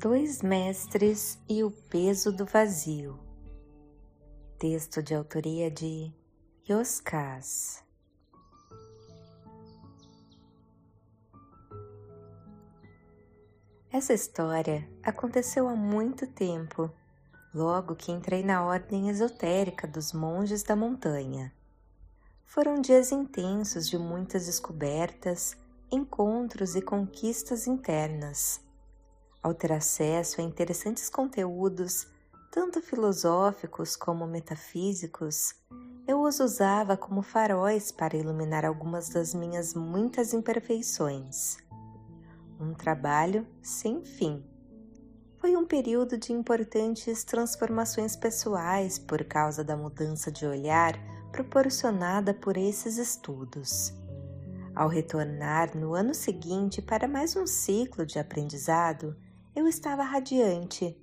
Dois mestres e o peso do vazio. Texto de autoria de Yoskaz. Essa história aconteceu há muito tempo, logo que entrei na ordem esotérica dos monges da montanha. Foram dias intensos de muitas descobertas, encontros e conquistas internas. Ao ter acesso a interessantes conteúdos, tanto filosóficos como metafísicos, eu os usava como faróis para iluminar algumas das minhas muitas imperfeições. Um trabalho sem fim. Foi um período de importantes transformações pessoais por causa da mudança de olhar proporcionada por esses estudos. Ao retornar no ano seguinte para mais um ciclo de aprendizado, eu estava radiante.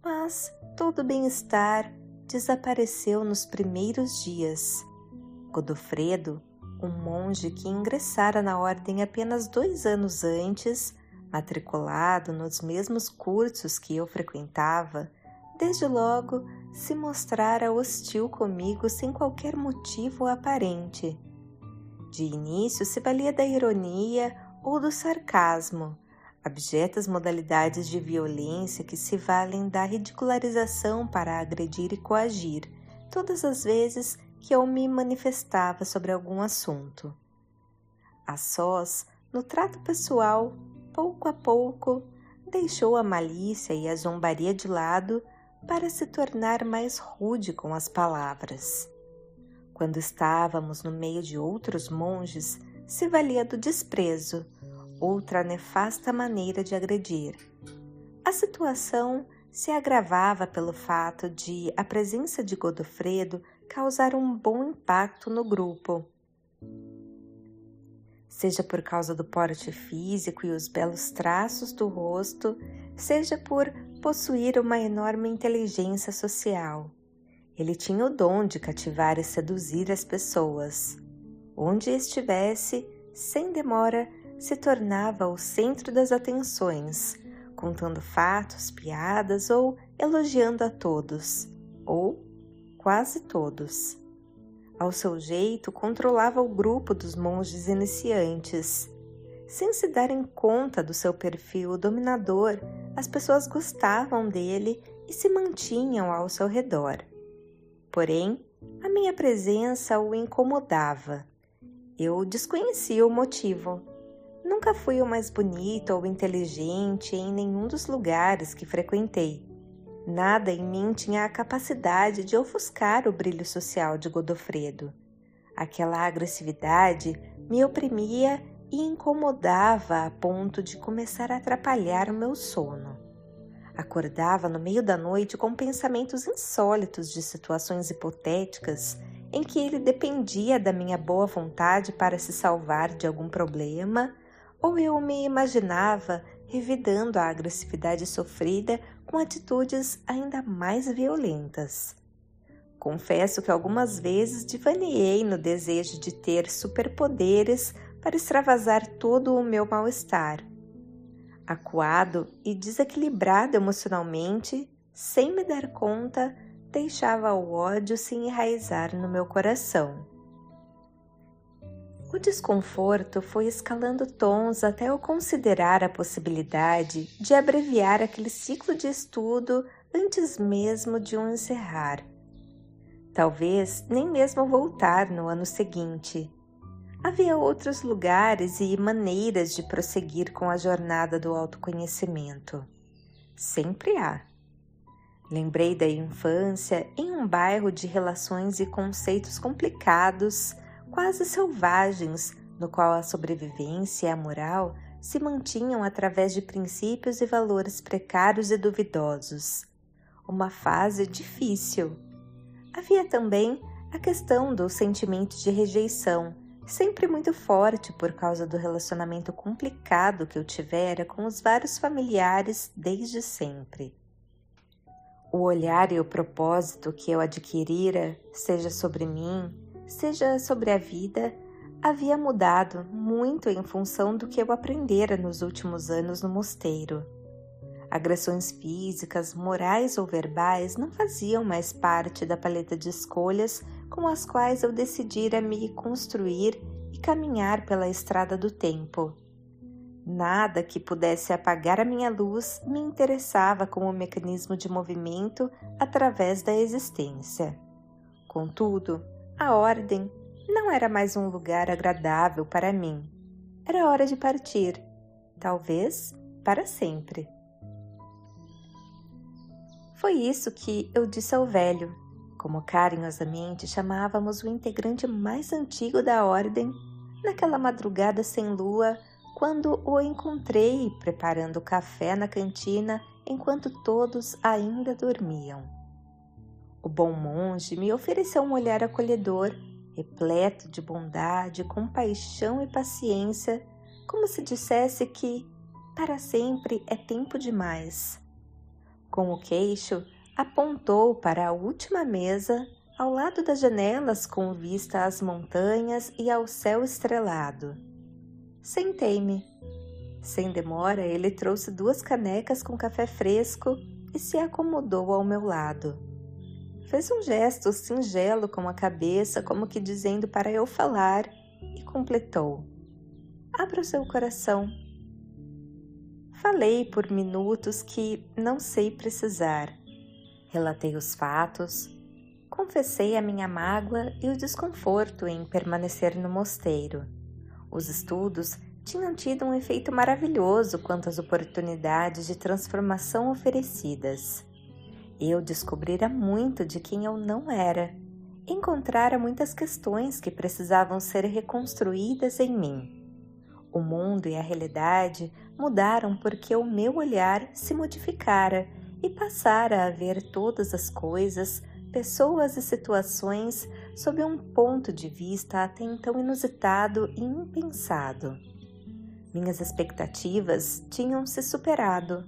Mas todo o bem-estar desapareceu nos primeiros dias. Godofredo, um monge que ingressara na ordem apenas 2 anos antes, matriculado nos mesmos cursos que eu frequentava, desde logo se mostrara hostil comigo sem qualquer motivo aparente. De início se valia da ironia ou do sarcasmo, abjetas modalidades de violência que se valem da ridicularização para agredir e coagir, todas as vezes que eu me manifestava sobre algum assunto. A sós, no trato pessoal, pouco a pouco, deixou a malícia e a zombaria de lado para se tornar mais rude com as palavras. Quando estávamos no meio de outros monges, se valia do desprezo, outra nefasta maneira de agredir. A situação se agravava pelo fato de a presença de Godofredo causar um bom impacto no grupo. Seja por causa do porte físico e os belos traços do rosto, seja por possuir uma enorme inteligência social. Ele tinha o dom de cativar e seduzir as pessoas. Onde estivesse, sem demora, se tornava o centro das atenções, contando fatos, piadas ou elogiando a todos, ou quase todos. Ao seu jeito, controlava o grupo dos monges iniciantes. Sem se darem conta do seu perfil dominador, as pessoas gostavam dele e se mantinham ao seu redor. Porém, a minha presença o incomodava. Eu desconhecia o motivo. Nunca fui o mais bonito ou inteligente em nenhum dos lugares que frequentei. Nada em mim tinha a capacidade de ofuscar o brilho social de Godofredo. Aquela agressividade me oprimia e incomodava a ponto de começar a atrapalhar o meu sono. Acordava no meio da noite com pensamentos insólitos de situações hipotéticas em que ele dependia da minha boa vontade para se salvar de algum problema, ou eu me imaginava revidando a agressividade sofrida com atitudes ainda mais violentas. Confesso que algumas vezes divaneei no desejo de ter superpoderes para extravasar todo o meu mal-estar. Acuado e desequilibrado emocionalmente, sem me dar conta, deixava o ódio se enraizar no meu coração. O desconforto foi escalando tons até eu considerar a possibilidade de abreviar aquele ciclo de estudo antes mesmo de um encerrar. Talvez nem mesmo voltar no ano seguinte. Havia outros lugares e maneiras de prosseguir com a jornada do autoconhecimento. Sempre há. Lembrei da infância em um bairro de relações e conceitos complicados, quase selvagens, no qual a sobrevivência e a moral se mantinham através de princípios e valores precários e duvidosos. Uma fase difícil. Havia também a questão do sentimento de rejeição, sempre muito forte por causa do relacionamento complicado que eu tivera com os vários familiares desde sempre. O olhar e o propósito que eu adquirira, seja sobre mim, seja sobre a vida, havia mudado muito em função do que eu aprendera nos últimos anos no mosteiro. Agressões físicas, morais ou verbais não faziam mais parte da paleta de escolhas com as quais eu decidira me construir e caminhar pela estrada do tempo. Nada que pudesse apagar a minha luz me interessava como mecanismo de movimento através da existência. Contudo, a ordem não era mais um lugar agradável para mim. Era hora de partir, talvez para sempre. Foi isso que eu disse ao velho, como carinhosamente chamávamos o integrante mais antigo da ordem, naquela madrugada sem lua, quando o encontrei preparando café na cantina enquanto todos ainda dormiam. O bom monge me ofereceu um olhar acolhedor, repleto de bondade, compaixão e paciência, como se dissesse que, para sempre, é tempo demais. Com o queixo, apontou para a última mesa, ao lado das janelas com vista às montanhas e ao céu estrelado. Sentei-me. Sem demora, ele trouxe 2 canecas com café fresco e se acomodou ao meu lado. Fez um gesto singelo com a cabeça, como que dizendo para eu falar, e completou: "Abra o seu coração." Falei por minutos que não sei precisar. Relatei os fatos, confessei a minha mágoa e o desconforto em permanecer no mosteiro. Os estudos tinham tido um efeito maravilhoso quanto às oportunidades de transformação oferecidas. Eu descobrira muito de quem eu não era, encontrara muitas questões que precisavam ser reconstruídas em mim. O mundo e a realidade mudaram porque o meu olhar se modificara e passara a ver todas as coisas, pessoas e situações sob um ponto de vista até então inusitado e impensado. Minhas expectativas tinham se superado.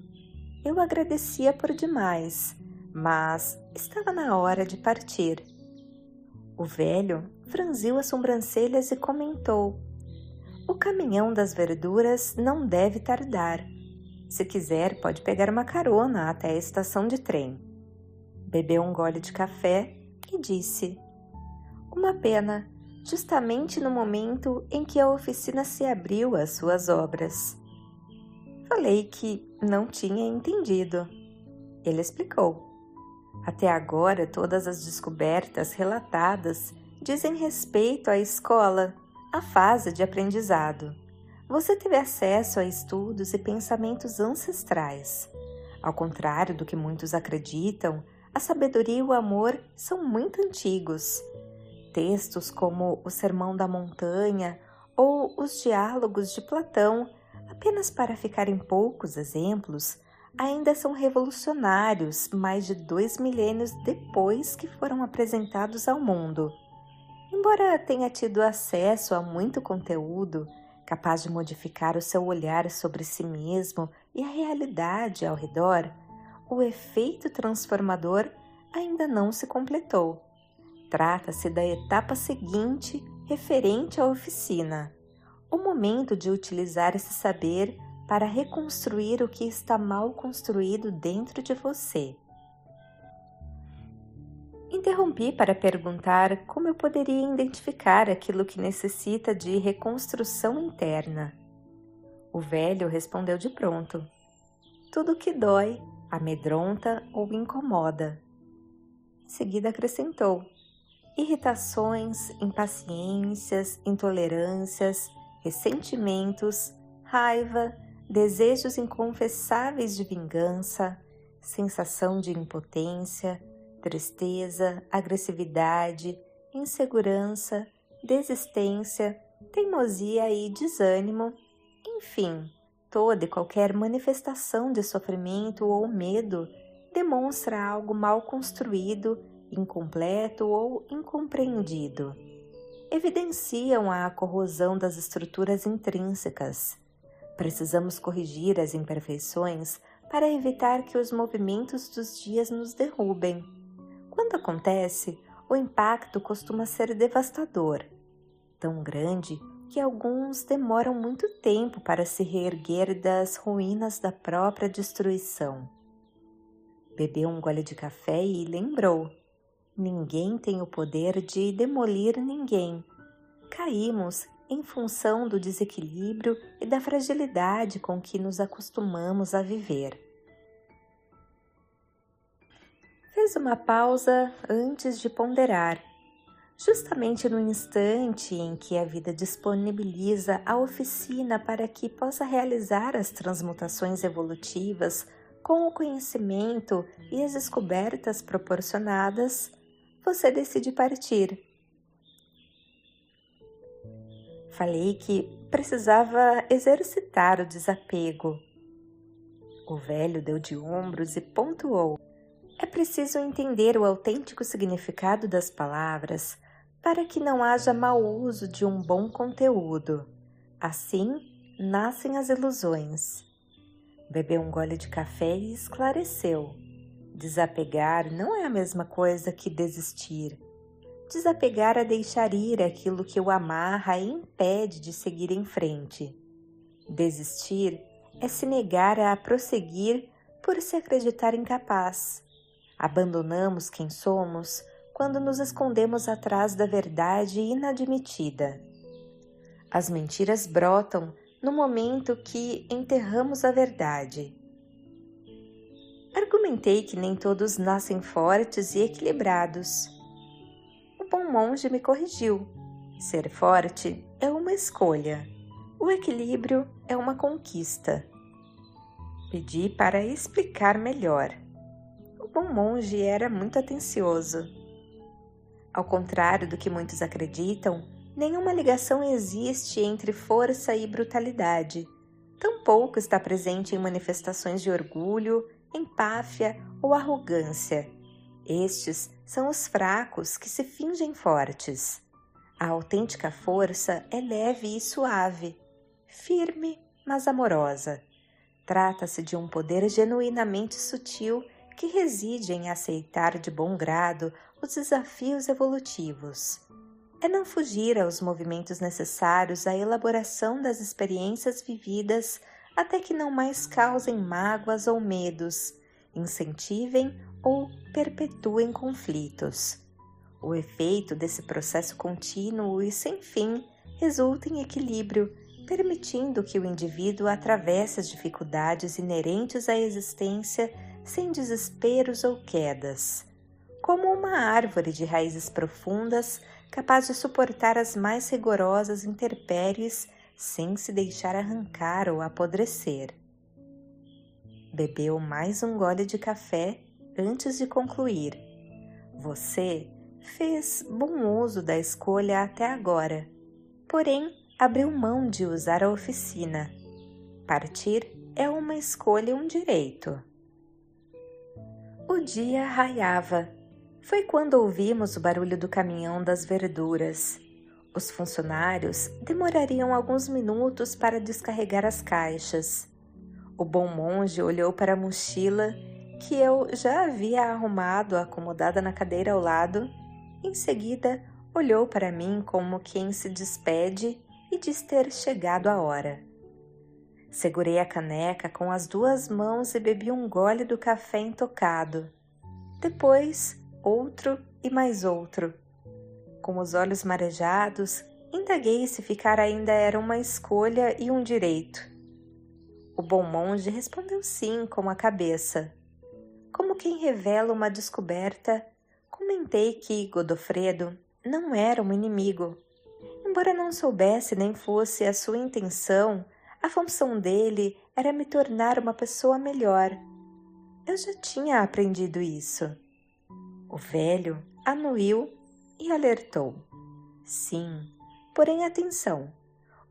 Eu agradecia por demais, mas estava na hora de partir. O velho franziu as sobrancelhas e comentou: "O caminhão das verduras não deve tardar. Se quiser, pode pegar uma carona até a estação de trem." Bebeu um gole de café e disse: "Uma pena, justamente no momento em que a oficina se abriu às suas obras." Falei que não tinha entendido. Ele explicou: "Até agora, todas as descobertas relatadas dizem respeito à escola, à fase de aprendizado. Você teve acesso a estudos e pensamentos ancestrais. Ao contrário do que muitos acreditam, a sabedoria e o amor são muito antigos. Textos como o Sermão da Montanha ou os Diálogos de Platão, apenas para ficar em poucos exemplos, ainda são revolucionários mais de 2 milênios depois que foram apresentados ao mundo. Embora tenha tido acesso a muito conteúdo capaz de modificar o seu olhar sobre si mesmo e a realidade ao redor, o efeito transformador ainda não se completou. Trata-se da etapa seguinte referente à oficina, o momento de utilizar esse saber para reconstruir o que está mal construído dentro de você." Interrompi para perguntar como eu poderia identificar aquilo que necessita de reconstrução interna. O velho respondeu de pronto: "Tudo que dói, amedronta ou incomoda." Em seguida acrescentou: "Irritações, impaciências, intolerâncias, ressentimentos, raiva, desejos inconfessáveis de vingança, sensação de impotência, tristeza, agressividade, insegurança, desistência, teimosia e desânimo, enfim, toda e qualquer manifestação de sofrimento ou medo demonstra algo mal construído, incompleto ou incompreendido. Evidenciam a corrosão das estruturas intrínsecas. Precisamos corrigir as imperfeições para evitar que os movimentos dos dias nos derrubem. Quando acontece, o impacto costuma ser devastador, tão grande que alguns demoram muito tempo para se reerguer das ruínas da própria destruição. Bebeu um gole de café e lembrou: ninguém tem o poder de demolir ninguém. Caímos em função do desequilíbrio e da fragilidade com que nos acostumamos a viver. Fez uma pausa antes de ponderar, justamente no instante em que a vida disponibiliza a oficina para que possa realizar as transmutações evolutivas com o conhecimento e as descobertas proporcionadas, você decide partir. Falei que precisava exercitar o desapego. O velho deu de ombros e pontuou: é preciso entender o autêntico significado das palavras para que não haja mau uso de um bom conteúdo. Assim, nascem as ilusões. Bebeu um gole de café e esclareceu: desapegar não é a mesma coisa que desistir. Desapegar é deixar ir aquilo que o amarra e impede de seguir em frente. Desistir é se negar a prosseguir por se acreditar incapaz. Abandonamos quem somos quando nos escondemos atrás da verdade inadmitida. As mentiras brotam no momento que enterramos a verdade. Argumentei que nem todos nascem fortes e equilibrados. O bom monge me corrigiu: ser forte é uma escolha, o equilíbrio é uma conquista. Pedi para explicar melhor. O bom monge era muito atencioso. Ao contrário do que muitos acreditam, nenhuma ligação existe entre força e brutalidade. Tampouco está presente em manifestações de orgulho, empáfia ou arrogância. Estes são os fracos que se fingem fortes. A autêntica força é leve e suave, firme, mas amorosa. Trata-se de um poder genuinamente sutil que reside em aceitar de bom grado os desafios evolutivos. É não fugir aos movimentos necessários à elaboração das experiências vividas até que não mais causem mágoas ou medos, incentivem ou perpetuem conflitos. O efeito desse processo contínuo e sem fim resulta em equilíbrio, permitindo que o indivíduo atravesse as dificuldades inerentes à existência sem desesperos ou quedas, como uma árvore de raízes profundas capaz de suportar as mais rigorosas intempéries sem se deixar arrancar ou apodrecer. Bebeu mais um gole de café antes de concluir. Você fez bom uso da escolha até agora, porém abriu mão de usar a oficina. Partir é uma escolha e um direito. O dia raiava. Foi quando ouvimos o barulho do caminhão das verduras. Os funcionários demorariam alguns minutos para descarregar as caixas. O bom monge olhou para a mochila que eu já havia arrumado acomodada na cadeira ao lado. Em seguida, olhou para mim como quem se despede e diz ter chegado a hora. Segurei a caneca com as duas mãos e bebi um gole do café intocado. Depois, outro e mais outro. Com os olhos marejados, indaguei se ficar ainda era uma escolha e um direito. O bom monge respondeu sim com a cabeça. Como quem revela uma descoberta, comentei que Godofredo não era um inimigo. Embora não soubesse nem fosse a sua intenção, a função dele era me tornar uma pessoa melhor. Eu já tinha aprendido isso. O velho anuiu e alertou. Sim, porém atenção,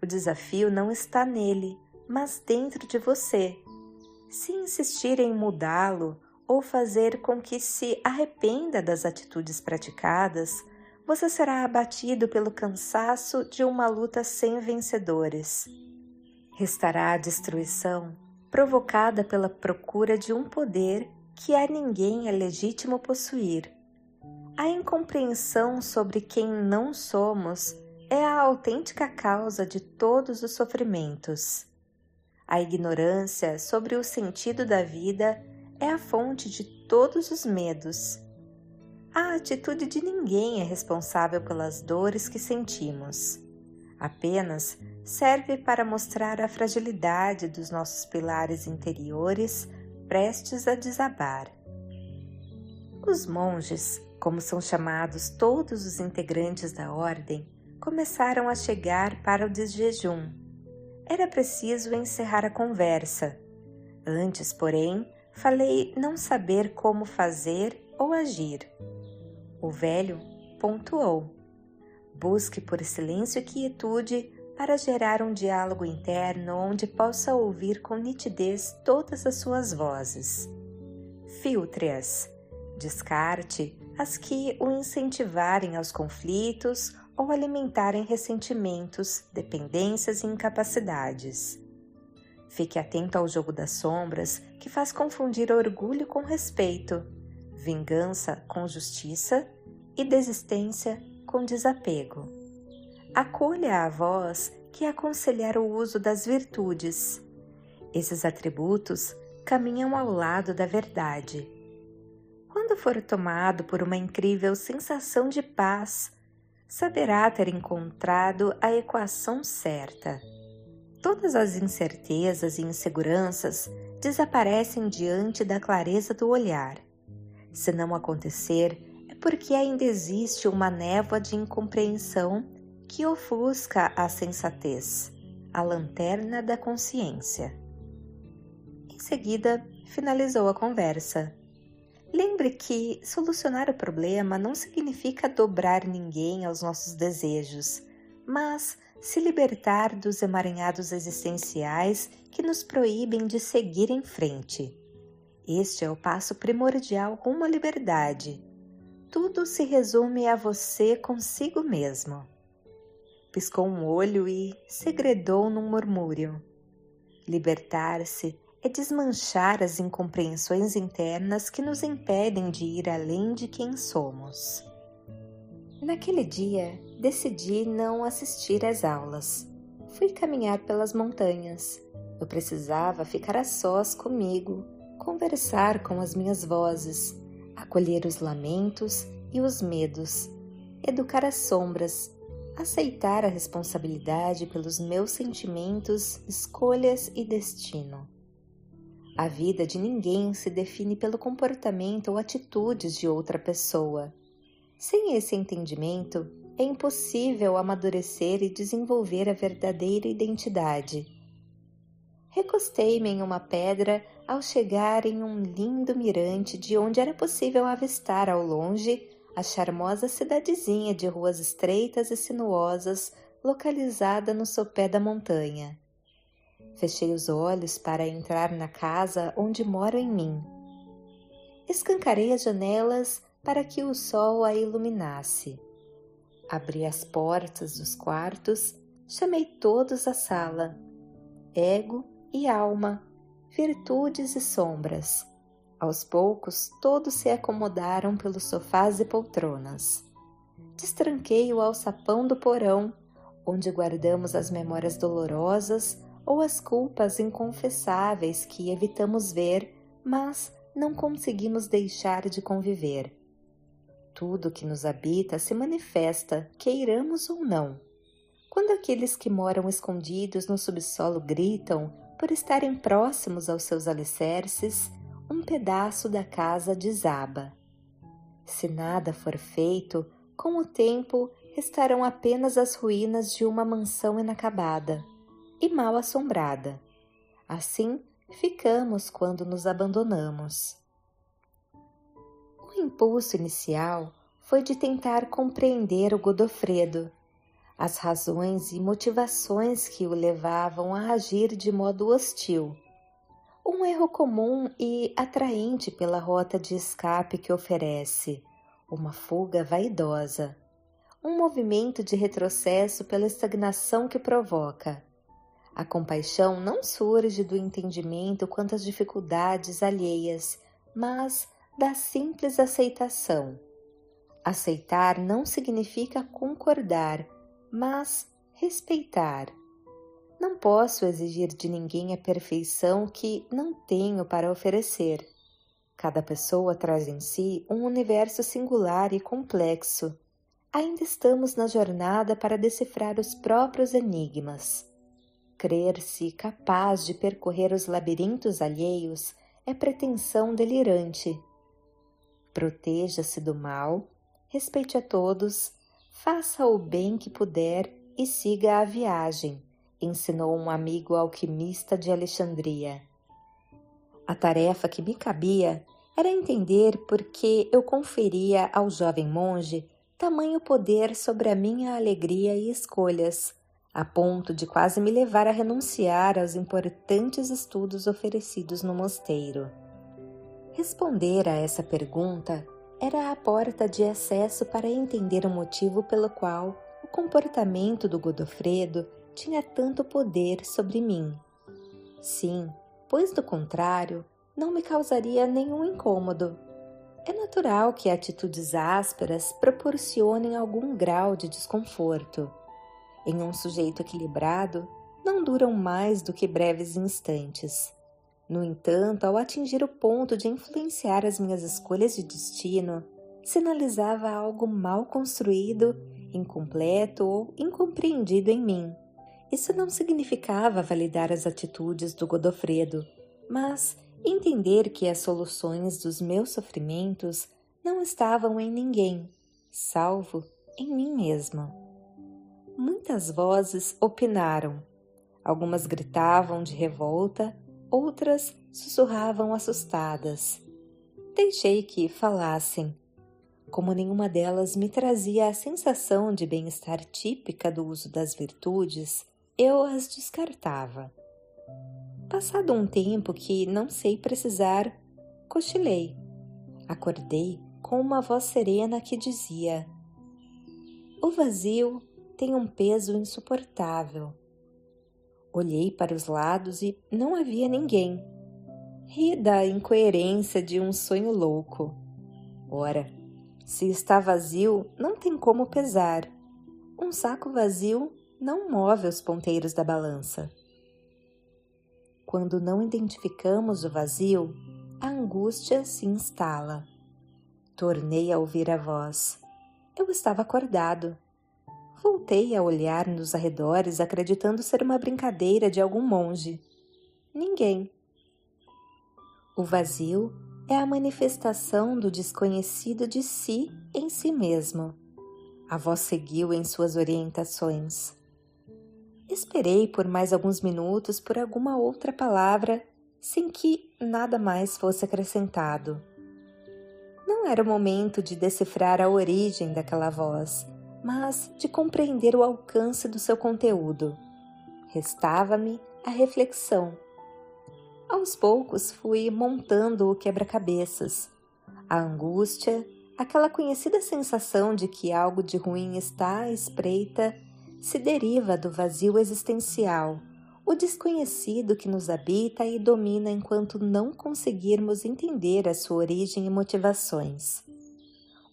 o desafio não está nele, mas dentro de você. Se insistir em mudá-lo ou fazer com que se arrependa das atitudes praticadas, você será abatido pelo cansaço de uma luta sem vencedores. Restará a destruição provocada pela procura de um poder que a ninguém é legítimo possuir. A incompreensão sobre quem não somos é a autêntica causa de todos os sofrimentos. A ignorância sobre o sentido da vida é a fonte de todos os medos. A atitude de ninguém é responsável pelas dores que sentimos. Apenas serve para mostrar a fragilidade dos nossos pilares interiores prestes a desabar. Os monges, como são chamados todos os integrantes da ordem, começaram a chegar para o desjejum. Era preciso encerrar a conversa. Antes, porém, falei não saber como fazer ou agir. O velho pontuou: busque por silêncio e quietude para gerar um diálogo interno onde possa ouvir com nitidez todas as suas vozes. Filtre-as. Descarte as que o incentivarem aos conflitos ou alimentarem ressentimentos, dependências e incapacidades. Fique atento ao jogo das sombras que faz confundir orgulho com respeito, vingança com justiça e desistência com desapego. Acolha a voz que aconselhar o uso das virtudes. Esses atributos caminham ao lado da verdade. Quando for tomado por uma incrível sensação de paz, saberá ter encontrado a equação certa. Todas as incertezas e inseguranças desaparecem diante da clareza do olhar. Se não acontecer, é porque ainda existe uma névoa de incompreensão que ofusca a sensatez, a lanterna da consciência. Em seguida, finalizou a conversa. Lembre que solucionar o problema não significa dobrar ninguém aos nossos desejos, mas se libertar dos emaranhados existenciais que nos proíbem de seguir em frente. Este é o passo primordial rumo à liberdade. Tudo se resume a você consigo mesmo. Piscou um olho e segredou num murmúrio. Libertar-se é desmanchar as incompreensões internas que nos impedem de ir além de quem somos. Naquele dia, decidi não assistir às aulas. Fui caminhar pelas montanhas. Eu precisava ficar a sós comigo, conversar com as minhas vozes, acolher os lamentos e os medos, educar as sombras, aceitar a responsabilidade pelos meus sentimentos, escolhas e destino. A vida de ninguém se define pelo comportamento ou atitudes de outra pessoa. Sem esse entendimento, é impossível amadurecer e desenvolver a verdadeira identidade. Recostei-me em uma pedra ao chegar em um lindo mirante de onde era possível avistar ao longe a charmosa cidadezinha de ruas estreitas e sinuosas localizada no sopé da montanha. Fechei os olhos para entrar na casa onde moro em mim. Escancarei as janelas para que o sol a iluminasse. Abri as portas dos quartos, chamei todos à sala. Ego e alma, virtudes e sombras. Aos poucos, todos se acomodaram pelos sofás e poltronas. Destranquei o alçapão do porão, onde guardamos as memórias dolorosas ou as culpas inconfessáveis que evitamos ver, mas não conseguimos deixar de conviver. Tudo que nos habita se manifesta, queiramos ou não. Quando aqueles que moram escondidos no subsolo gritam por estarem próximos aos seus alicerces, um pedaço da casa desaba. Se nada for feito, com o tempo restarão apenas as ruínas de uma mansão inacabada e mal assombrada. Assim ficamos quando nos abandonamos. O impulso inicial foi de tentar compreender o Godofredo, as razões e motivações que o levavam a agir de modo hostil. Um erro comum e atraente pela rota de escape que oferece, uma fuga vaidosa, um movimento de retrocesso pela estagnação que provoca. A compaixão não surge do entendimento quanto às dificuldades alheias, mas da simples aceitação. Aceitar não significa concordar, mas respeitar. Não posso exigir de ninguém a perfeição que não tenho para oferecer. Cada pessoa traz em si um universo singular e complexo. Ainda estamos na jornada para decifrar os próprios enigmas. Crer-se capaz de percorrer os labirintos alheios é pretensão delirante. Proteja-se do mal, respeite a todos, faça o bem que puder e siga a viagem, ensinou um amigo alquimista de Alexandria. A tarefa que me cabia era entender por que eu conferia ao jovem monge tamanho poder sobre a minha alegria e escolhas, a ponto de quase me levar a renunciar aos importantes estudos oferecidos no mosteiro. Responder a essa pergunta era a porta de acesso para entender o motivo pelo qual o comportamento do Godofredo tinha tanto poder sobre mim. Sim, pois do contrário, não me causaria nenhum incômodo. É natural que atitudes ásperas proporcionem algum grau de desconforto. Em um sujeito equilibrado, não duram mais do que breves instantes. No entanto, ao atingir o ponto de influenciar as minhas escolhas de destino, sinalizava algo mal construído, incompleto ou incompreendido em mim. Isso não significava validar as atitudes do Godofredo, mas entender que as soluções dos meus sofrimentos não estavam em ninguém, salvo em mim mesma. Muitas vozes opinaram. Algumas gritavam de revolta, outras sussurravam assustadas. Deixei que falassem. Como nenhuma delas me trazia a sensação de bem-estar típica do uso das virtudes, eu as descartava. Passado um tempo que não sei precisar, cochilei. Acordei com uma voz serena que dizia: "O vazio tem um peso insuportável." Olhei para os lados e não havia ninguém. Ri da incoerência de um sonho louco. Ora, se está vazio, não tem como pesar. Um saco vazio não move os ponteiros da balança. Quando não identificamos o vazio, a angústia se instala. Tornei a ouvir a voz. Eu estava acordado. Voltei a olhar nos arredores, acreditando ser uma brincadeira de algum monge. Ninguém. O vazio é a manifestação do desconhecido de si em si mesmo. A voz seguiu em suas orientações. Esperei por mais alguns minutos por alguma outra palavra, sem que nada mais fosse acrescentado. Não era o momento de decifrar a origem daquela voz, mas de compreender o alcance do seu conteúdo. Restava-me a reflexão. Aos poucos fui montando o quebra-cabeças. A angústia, aquela conhecida sensação de que algo de ruim está à espreita, se deriva do vazio existencial, o desconhecido que nos habita e domina enquanto não conseguirmos entender a sua origem e motivações.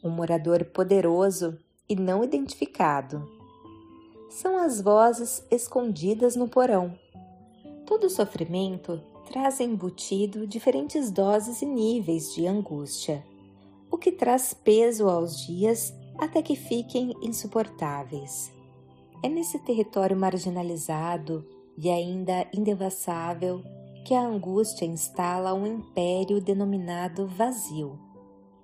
Um morador poderoso e não identificado. São as vozes escondidas no porão. Todo sofrimento traz embutido diferentes doses e níveis de angústia, o que traz peso aos dias até que fiquem insuportáveis. É nesse território marginalizado e ainda indevassável que a angústia instala um império denominado vazio,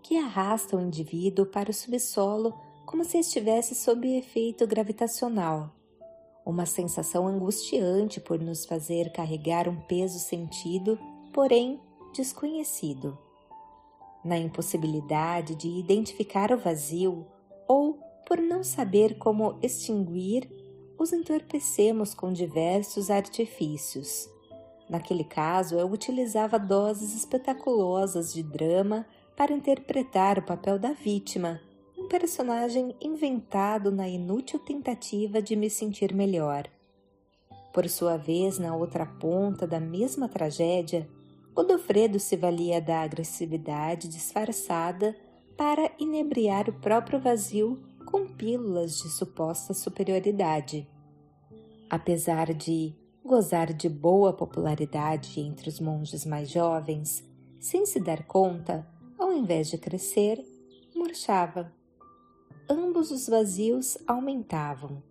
que arrasta o indivíduo para o subsolo como se estivesse sob efeito gravitacional, uma sensação angustiante por nos fazer carregar um peso sentido, porém desconhecido. Na impossibilidade de identificar o vazio ou por não saber como extinguir, os entorpecemos com diversos artifícios. Naquele caso, eu utilizava doses espetaculosas de drama para interpretar o papel da vítima, um personagem inventado na inútil tentativa de me sentir melhor. Por sua vez, na outra ponta da mesma tragédia, Godofredo se valia da agressividade disfarçada para inebriar o próprio vazio com pílulas de suposta superioridade. Apesar de gozar de boa popularidade entre os monges mais jovens, sem se dar conta, ao invés de crescer, murchava. Ambos os vazios aumentavam.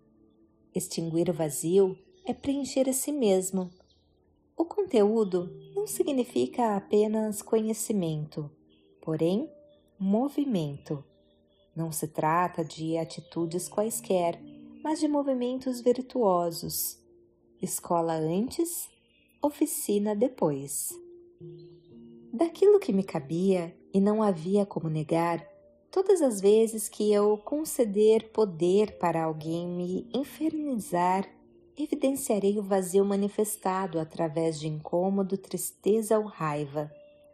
Extinguir o vazio é preencher a si mesmo. O conteúdo não significa apenas conhecimento, porém, movimento. Não se trata de atitudes quaisquer, mas de movimentos virtuosos. Escola antes, oficina depois. Daquilo que me cabia e não havia como negar, todas as vezes que eu conceder poder para alguém me infernizar, evidenciarei o vazio manifestado através de incômodo, tristeza ou raiva,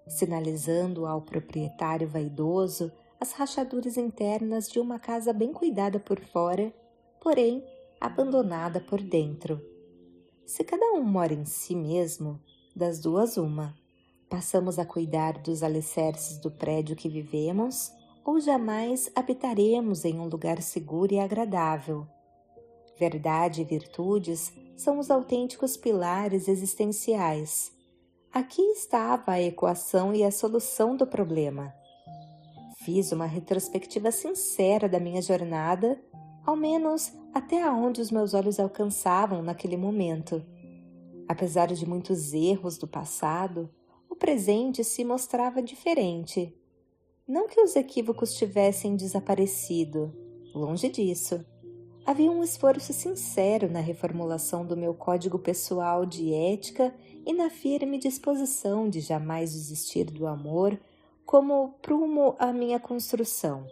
sinalizando ao proprietário vaidoso as rachaduras internas de uma casa bem cuidada por fora, porém abandonada por dentro. Se cada um mora em si mesmo, das duas uma, passamos a cuidar dos alicerces do prédio que vivemos ou jamais habitaremos em um lugar seguro e agradável. Verdade e virtudes são os autênticos pilares existenciais. Aqui estava a equação e a solução do problema. Fiz uma retrospectiva sincera da minha jornada, ao menos até onde os meus olhos alcançavam naquele momento. Apesar de muitos erros do passado, o presente se mostrava diferente. Não que os equívocos tivessem desaparecido, longe disso. Havia um esforço sincero na reformulação do meu código pessoal de ética e na firme disposição de jamais desistir do amor como prumo à minha construção.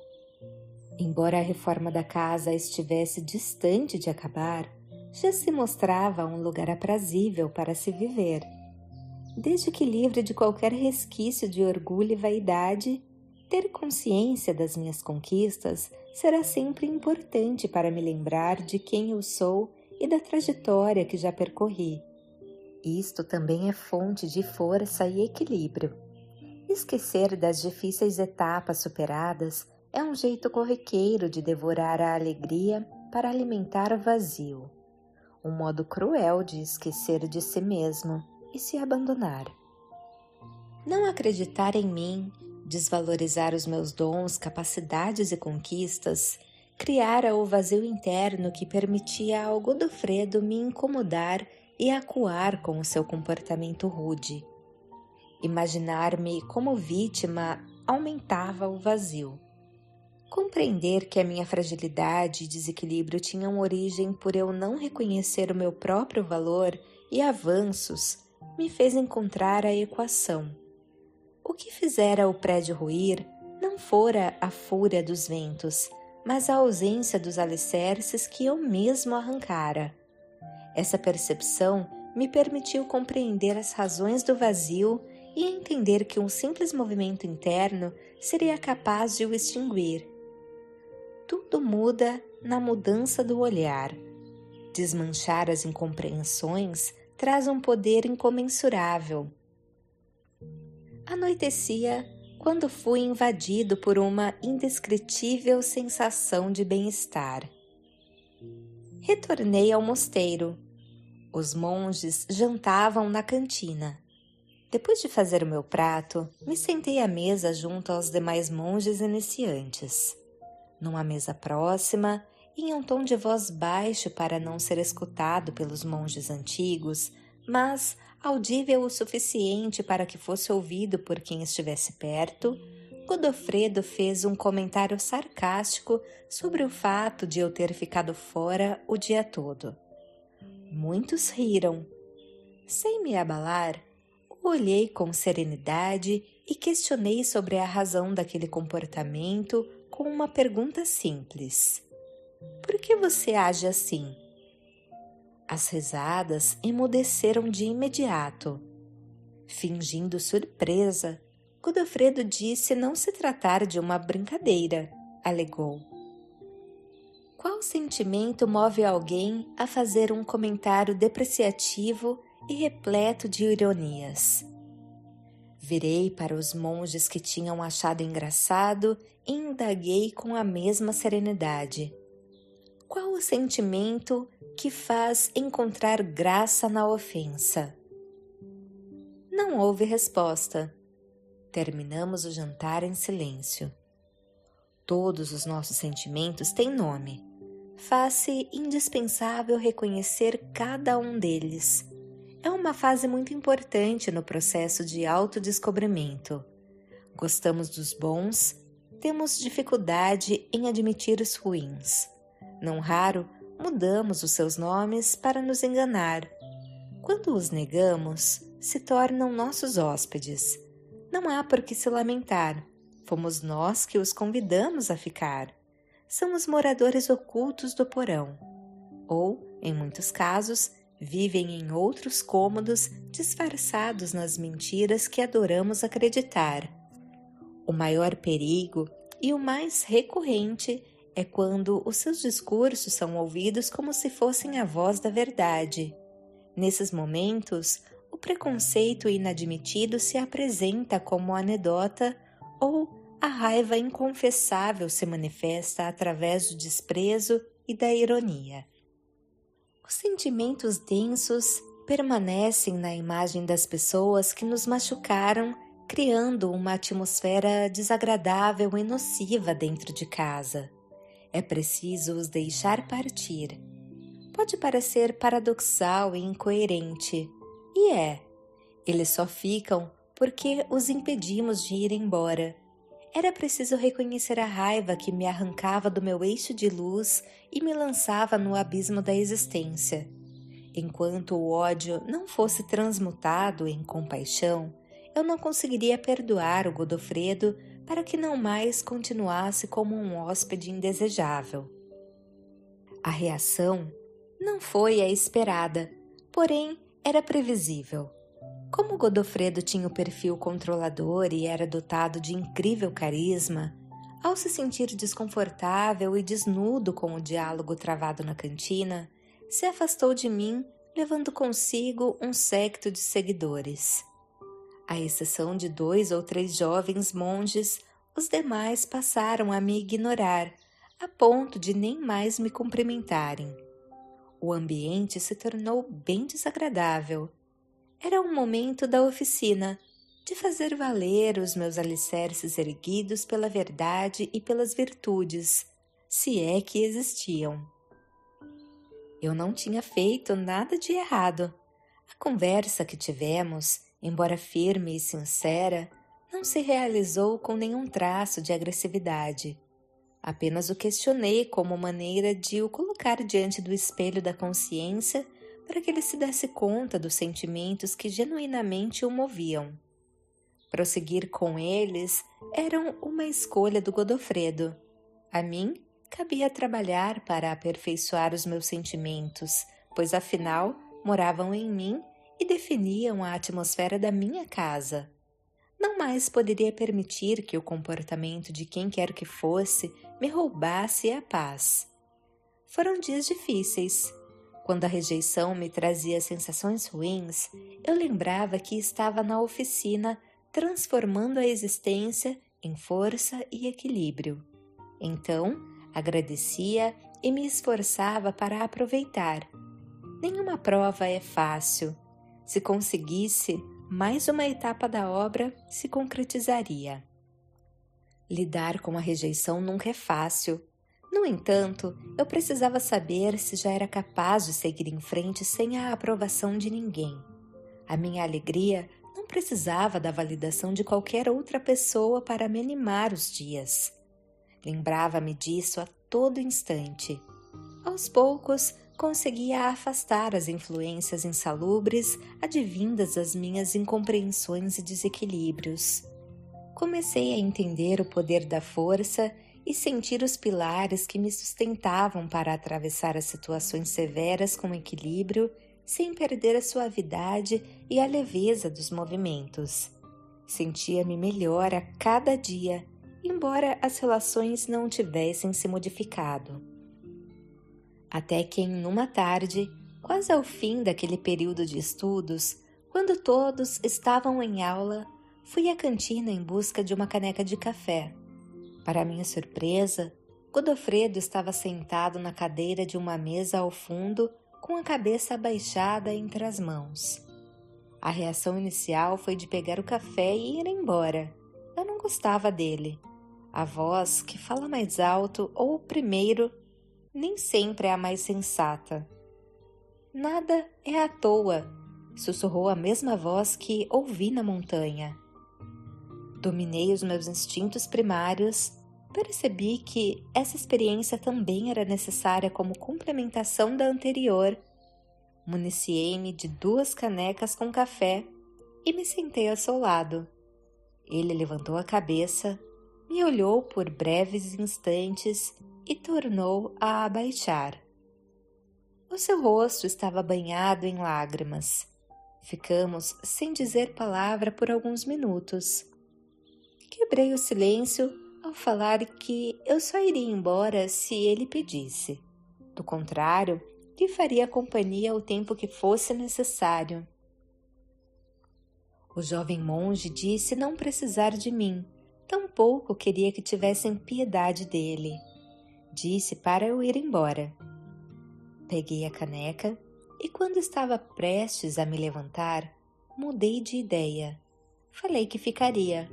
Embora a reforma da casa estivesse distante de acabar, já se mostrava um lugar aprazível para se viver. Desde que livre de qualquer resquício de orgulho e vaidade, ter consciência das minhas conquistas será sempre importante para me lembrar de quem eu sou e da trajetória que já percorri. Isto também é fonte de força e equilíbrio. Esquecer das difíceis etapas superadas é um jeito corriqueiro de devorar a alegria para alimentar o vazio. Um modo cruel de esquecer de si mesmo e se abandonar. Não acreditar em mim, desvalorizar os meus dons, capacidades e conquistas, criara o vazio interno que permitia ao Godofredo me incomodar e acuar com o seu comportamento rude. Imaginar-me como vítima aumentava o vazio. Compreender que a minha fragilidade e desequilíbrio tinham origem por eu não reconhecer o meu próprio valor e avanços me fez encontrar a equação. O que fizera o prédio ruir não fora a fúria dos ventos, mas a ausência dos alicerces que eu mesmo arrancara. Essa percepção me permitiu compreender as razões do vazio e entender que um simples movimento interno seria capaz de o extinguir. Tudo muda na mudança do olhar. Desmanchar as incompreensões traz um poder incomensurável. Anoitecia quando fui invadido por uma indescritível sensação de bem-estar. Retornei ao mosteiro. Os monges jantavam na cantina. Depois de fazer o meu prato, me sentei à mesa junto aos demais monges iniciantes. Numa mesa próxima, em um tom de voz baixo para não ser escutado pelos monges antigos, mas audível o suficiente para que fosse ouvido por quem estivesse perto, Godofredo fez um comentário sarcástico sobre o fato de eu ter ficado fora o dia todo. Muitos riram. Sem me abalar, olhei com serenidade e questionei sobre a razão daquele comportamento com uma pergunta simples. Por que você age assim? As risadas emudeceram de imediato. Fingindo surpresa, Godofredo disse não se tratar de uma brincadeira, alegou. Qual sentimento move alguém a fazer um comentário depreciativo e repleto de ironias? Virei para os monges que tinham achado engraçado e indaguei com a mesma serenidade. Qual o sentimento que faz encontrar graça na ofensa? Não houve resposta. Terminamos o jantar em silêncio. Todos os nossos sentimentos têm nome. Faz-se indispensável reconhecer cada um deles. É uma fase muito importante no processo de autodescobrimento. Gostamos dos bons, temos dificuldade em admitir os ruins. Não raro, mudamos os seus nomes para nos enganar. Quando os negamos, se tornam nossos hóspedes. Não há por que se lamentar. Fomos nós que os convidamos a ficar. São os moradores ocultos do porão. Ou, em muitos casos, vivem em outros cômodos disfarçados nas mentiras que adoramos acreditar. O maior perigo e o mais recorrente é quando os seus discursos são ouvidos como se fossem a voz da verdade. Nesses momentos, o preconceito inadmitido se apresenta como anedota ou a raiva inconfessável se manifesta através do desprezo e da ironia. Os sentimentos densos permanecem na imagem das pessoas que nos machucaram, criando uma atmosfera desagradável e nociva dentro de casa. É preciso os deixar partir. Pode parecer paradoxal e incoerente, e é. Eles só ficam porque os impedimos de ir embora. Era preciso reconhecer a raiva que me arrancava do meu eixo de luz e me lançava no abismo da existência. Enquanto o ódio não fosse transmutado em compaixão, eu não conseguiria perdoar o Godofredo para que não mais continuasse como um hóspede indesejável. A reação não foi a esperada, porém era previsível. Como Godofredo tinha o perfil controlador e era dotado de incrível carisma, ao se sentir desconfortável e desnudo com o diálogo travado na cantina, se afastou de mim, levando consigo um séquito de seguidores. À exceção de 2 ou 3 jovens monges, os demais passaram a me ignorar, a ponto de nem mais me cumprimentarem. O ambiente se tornou bem desagradável. Era um momento da oficina, de fazer valer os meus alicerces erguidos pela verdade e pelas virtudes, se é que existiam. Eu não tinha feito nada de errado. A conversa que tivemos, embora firme e sincera, não se realizou com nenhum traço de agressividade. Apenas o questionei como maneira de o colocar diante do espelho da consciência para que ele se desse conta dos sentimentos que genuinamente o moviam. Prosseguir com eles eram uma escolha do Godofredo. A mim, cabia trabalhar para aperfeiçoar os meus sentimentos, pois afinal moravam em mim e definiam a atmosfera da minha casa. Não mais poderia permitir que o comportamento de quem quer que fosse me roubasse a paz. Foram dias difíceis. Quando a rejeição me trazia sensações ruins, eu lembrava que estava na oficina transformando a existência em força e equilíbrio. Então, agradecia e me esforçava para aproveitar. Nenhuma prova é fácil. Se conseguisse, mais uma etapa da obra se concretizaria. Lidar com a rejeição nunca é fácil. No entanto, eu precisava saber se já era capaz de seguir em frente sem a aprovação de ninguém. A minha alegria não precisava da validação de qualquer outra pessoa para me animar os dias. Lembrava-me disso a todo instante. Aos poucos, conseguia afastar as influências insalubres advindas das minhas incompreensões e desequilíbrios. Comecei a entender o poder da força e sentir os pilares que me sustentavam para atravessar as situações severas com equilíbrio, sem perder a suavidade e a leveza dos movimentos. Sentia-me melhor a cada dia, embora as relações não tivessem se modificado. Até que em uma tarde, quase ao fim daquele período de estudos, quando todos estavam em aula, Fui à cantina em busca de uma caneca de café. Para minha surpresa, Godofredo estava sentado na cadeira de uma mesa ao fundo, com a cabeça abaixada entre as mãos. A reação inicial foi de pegar o café e ir embora. Eu não gostava dele. A voz que fala mais alto ou primeiro nem sempre é a mais sensata. Nada é à toa, sussurrou a mesma voz que ouvi na montanha. Dominei os meus instintos primários, percebi que essa experiência também era necessária como complementação da anterior. Municiei-me de 2 canecas com café e me sentei ao seu lado. Ele levantou a cabeça, me olhou por breves instantes e tornou a abaixar. O seu rosto estava banhado em lágrimas. Ficamos sem dizer palavra por alguns minutos. Quebrei o silêncio ao falar que eu só iria embora se ele pedisse. Do contrário, lhe faria companhia o tempo que fosse necessário. O jovem monge disse não precisar de mim, tampouco queria que tivessem piedade dele. Disse para eu ir embora. Peguei a caneca e, quando estava prestes a me levantar, mudei de ideia. Falei que ficaria.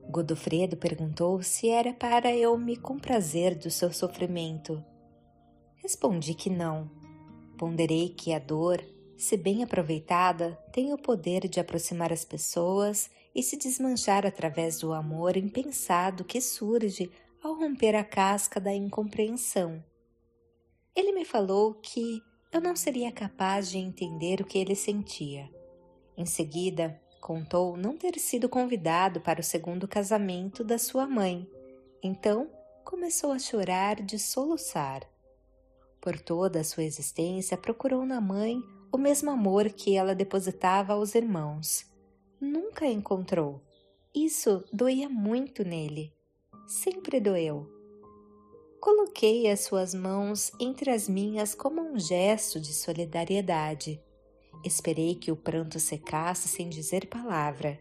Godofredo perguntou se era para eu me comprazer do seu sofrimento. Respondi que não. Ponderei que a dor, se bem aproveitada, tem o poder de aproximar as pessoas e se desmanchar através do amor impensado que surge ao romper a casca da incompreensão. Ele me falou que eu não seria capaz de entender o que ele sentia. Em seguida, contou não ter sido convidado para o 2º casamento da sua mãe. Então, começou a chorar de soluçar. Por toda a sua existência, procurou na mãe o mesmo amor que ela depositava aos irmãos. Nunca encontrou. Isso doía muito nele. Sempre doeu. Coloquei as suas mãos entre as minhas como um gesto de solidariedade. Esperei que o pranto secasse sem dizer palavra.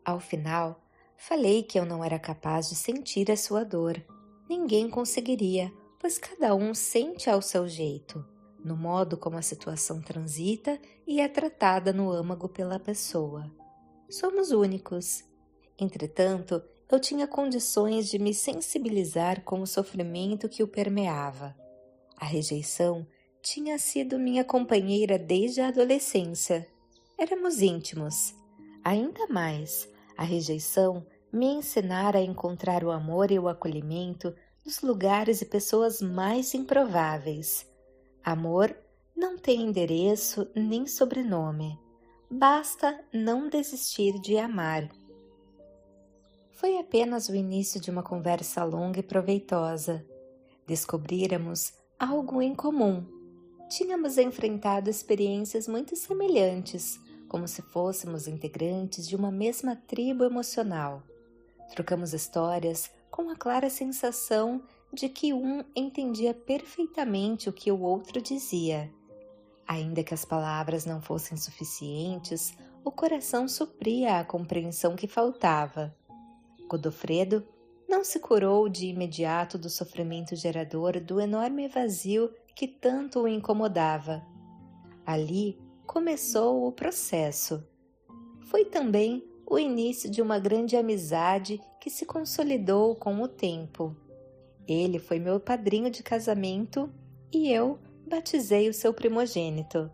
Ao final, falei que eu não era capaz de sentir a sua dor. Ninguém conseguiria, pois cada um sente ao seu jeito, no modo como a situação transita e é tratada no âmago pela pessoa. Somos únicos. Entretanto, eu tinha condições de me sensibilizar com o sofrimento que o permeava. A rejeição tinha sido minha companheira desde a adolescência. Éramos íntimos. Ainda mais, a rejeição me ensinara a encontrar o amor e o acolhimento nos lugares e pessoas mais improváveis. Amor não tem endereço nem sobrenome. Basta não desistir de amar. Foi apenas o início de uma conversa longa e proveitosa. Descobríramos algo em comum. Tínhamos enfrentado experiências muito semelhantes, como se fôssemos integrantes de uma mesma tribo emocional. Trocamos histórias com a clara sensação de que um entendia perfeitamente o que o outro dizia. Ainda que as palavras não fossem suficientes, o coração supria a compreensão que faltava. Godofredo não se curou de imediato do sofrimento gerador do enorme vazio que tanto o incomodava. Ali começou o processo. Foi também o início de uma grande amizade que se consolidou com o tempo. Ele foi meu padrinho de casamento e eu batizei o seu primogênito.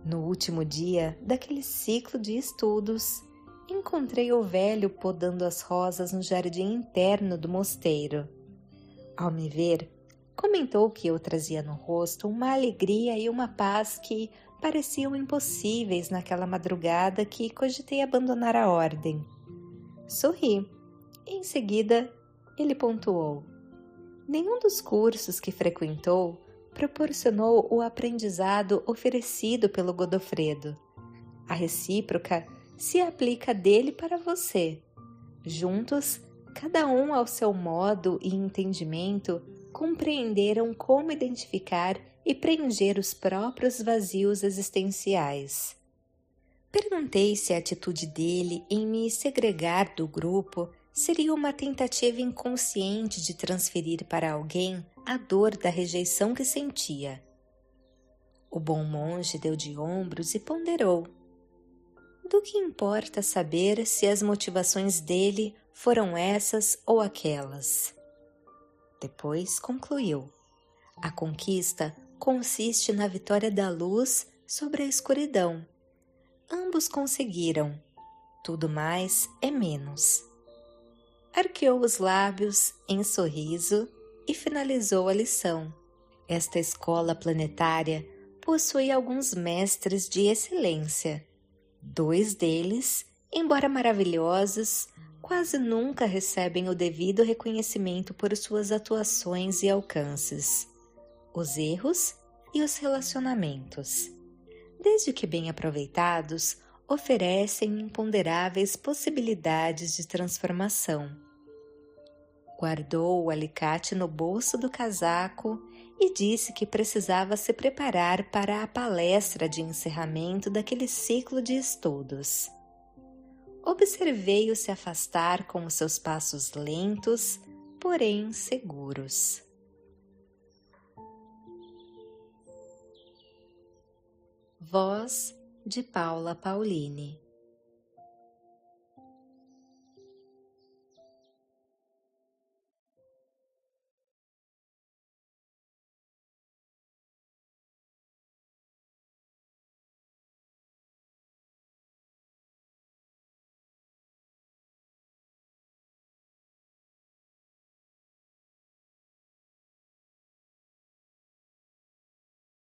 No último dia daquele ciclo de estudos, encontrei o velho podando as rosas no jardim interno do mosteiro. Ao me ver, comentou que eu trazia no rosto uma alegria e uma paz que pareciam impossíveis naquela madrugada que cogitei abandonar a ordem. Sorri. Em seguida, ele pontuou: nenhum dos cursos que frequentou proporcionou o aprendizado oferecido pelo Godofredo. A recíproca se aplica dele para você. Juntos, cada um ao seu modo e entendimento, compreenderam como identificar e preencher os próprios vazios existenciais. Perguntei se a atitude dele em me segregar do grupo seria uma tentativa inconsciente de transferir para alguém a dor da rejeição que sentia. O bom monge deu de ombros e ponderou. Do que importa saber se as motivações dele foram essas ou aquelas? Depois concluiu: a conquista consiste na vitória da luz sobre a escuridão. Ambos conseguiram. Tudo mais é menos. Arqueou os lábios em sorriso e finalizou a lição. Esta escola planetária possui alguns mestres de excelência. 2 deles, embora maravilhosos, quase nunca recebem o devido reconhecimento por suas atuações e alcances: os erros e os relacionamentos. Desde que bem aproveitados, oferecem imponderáveis possibilidades de transformação. Guardou o alicate no bolso do casaco e disse que precisava se preparar para a palestra de encerramento daquele ciclo de estudos. Observei-o se afastar com os seus passos lentos, porém seguros. Voz de Paula Paulini.